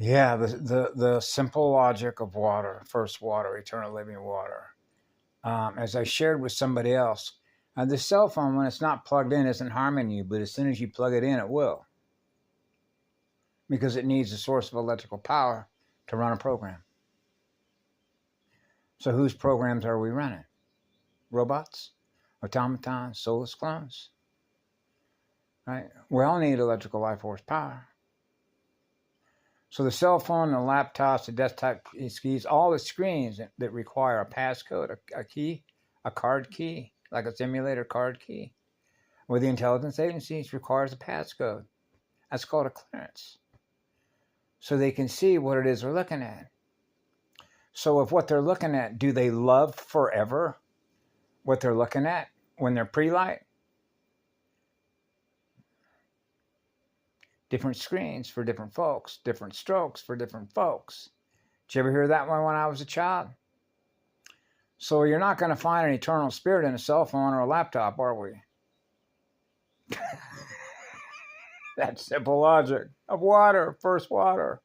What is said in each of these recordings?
Yeah, the simple logic of water, first water, eternal living water. As I shared with somebody else, the cell phone, when it's not plugged in, isn't harming you, but as soon as you plug it in, it will, because it needs a source of electrical power to run a program. So whose programs are we running? Robots? Automatons? Soulless clones? Right? We all need electrical life force power. So the cell phone, the laptops, the desktop keys, all the screens that require a passcode, a key, a card key, like a simulator card key, with the intelligence agencies requires a passcode. That's called a clearance. So they can see what it is they're looking at. So if what they're looking at, do they love forever what they're looking at when they're pre-light? Different screens for different folks, different strokes for different folks. Did you ever hear that one when I was a child? So you're not going to find an eternal spirit in a cell phone or a laptop, are we? That's simple logic of water, first water.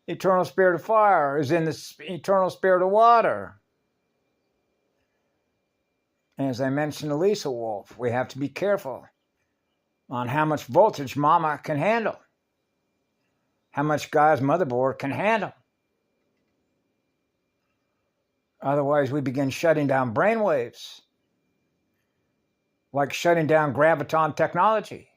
Eternal spirit of fire is in the eternal spirit of water. And as I mentioned to Lisa Wolf, we have to be careful on how much voltage mama can handle, how much Guy's motherboard can handle. Otherwise, we begin shutting down brainwaves, like shutting down graviton technology.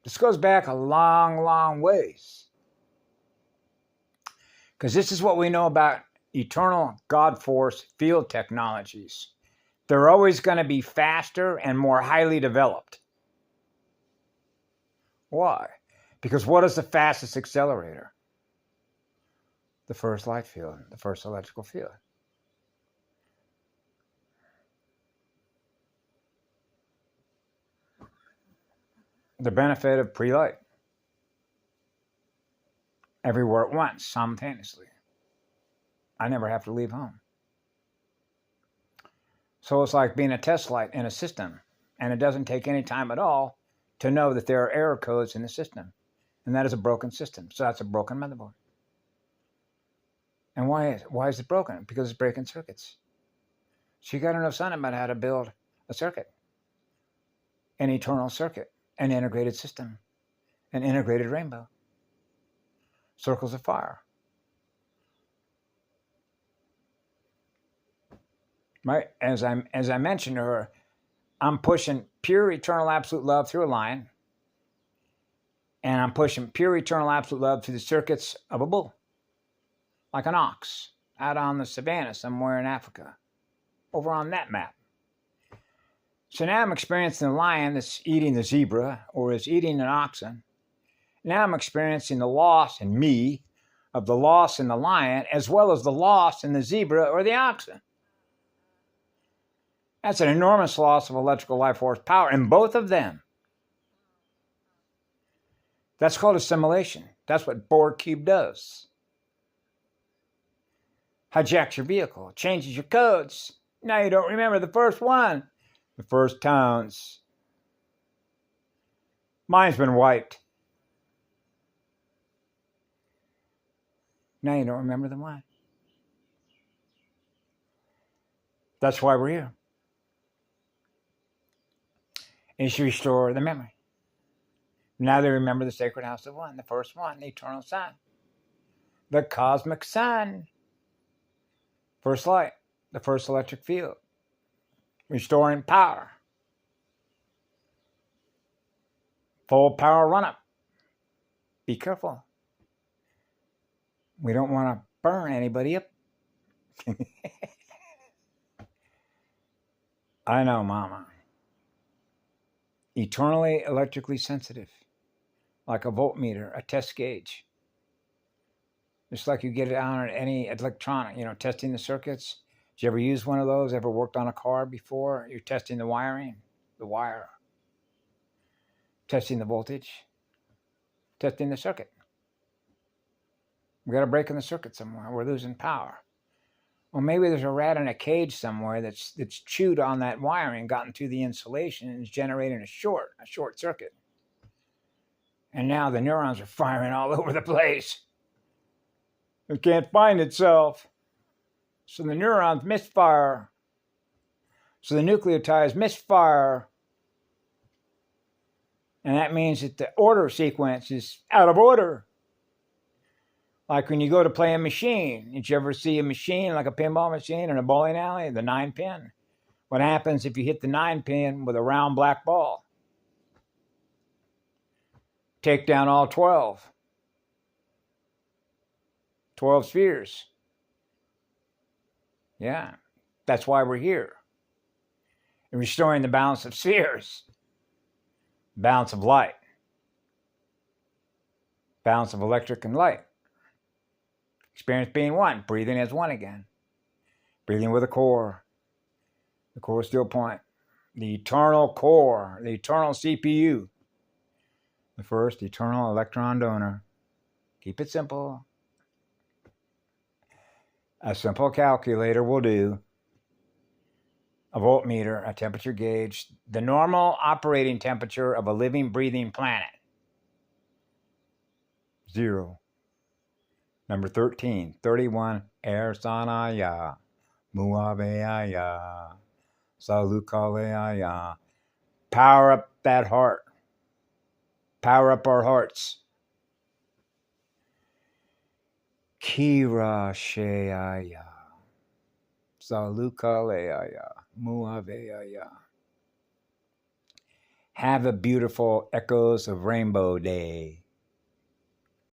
This goes back a long, long ways. Because this is what we know about eternal God force field technologies. They're always going to be faster and more highly developed. Why? Because what is the fastest accelerator? The first light field, the first electrical field. The benefit of pre-light. Everywhere at once, simultaneously. I never have to leave home. So it's like being a test light in a system, and it doesn't take any time at all to know that there are error codes in the system, and that is a broken system. So that's a broken motherboard. And why is it broken? Because it's breaking circuits. So you got to know something about how to build a circuit, an eternal circuit, an integrated system, an integrated rainbow, circles of fire. Right? As I mentioned to her, I'm pushing pure eternal absolute love through a line, and I'm pushing pure eternal absolute love through the circuits of a bull, like an ox out on the savannah somewhere in Africa, over on that map. So now I'm experiencing a lion that's eating the zebra or is eating an oxen. Now I'm experiencing the loss in me of the loss in the lion, as well as the loss in the zebra or the oxen. That's an enormous loss of electrical life force power in both of them. That's called assimilation. That's what Borg Cube does. Hijacks your vehicle, changes your codes. Now you don't remember the first one, the first towns. Mine's been wiped. Now you don't remember the one. That's why we're here. Is to restore the memory. Now they remember the sacred house of one, the first one, the eternal sun, the cosmic sun, first light, the first electric field, restoring power, full power run-up. Be careful. We don't want to burn anybody up. I know, Mama. Eternally electrically sensitive, like a voltmeter, a test gauge. Just like you get it on any electronic, testing the circuits. Did you ever use one of those? Ever worked on a car before? You're testing the wiring, the wire, testing the voltage, testing the circuit. We got a break in the circuit somewhere. We're losing power. Well, maybe there's a rat in a cage somewhere that's chewed on that wiring, gotten through the insulation, and is generating a short circuit. And now the neurons are firing all over the place. It can't find itself. So the neurons misfire. So the nucleotides misfire. And that means that the order sequence is out of order. Like when you go to play a machine. Did you ever see a machine like a pinball machine in a bowling alley, the 9-pin? What happens if you hit the 9-pin with a round black ball? Take down all 12. 12 spheres. Yeah, that's why we're here. And restoring the balance of spheres. Balance of light. Balance of electric and light. Experience being one. Breathing as one again. Breathing with a core. The core still point. The eternal core. The eternal CPU. The first eternal electron donor. Keep it simple. A simple calculator will do. A voltmeter, a temperature gauge, the normal operating temperature of a living, breathing planet. 0. Number 13, 31, Er Sanaya, Muaveaya, Salukaleaya. Power up that heart. Power up our hearts. Kira Sheaya, Salukaleaya, Muaveaya. Have a beautiful Echoes of Rainbow Day.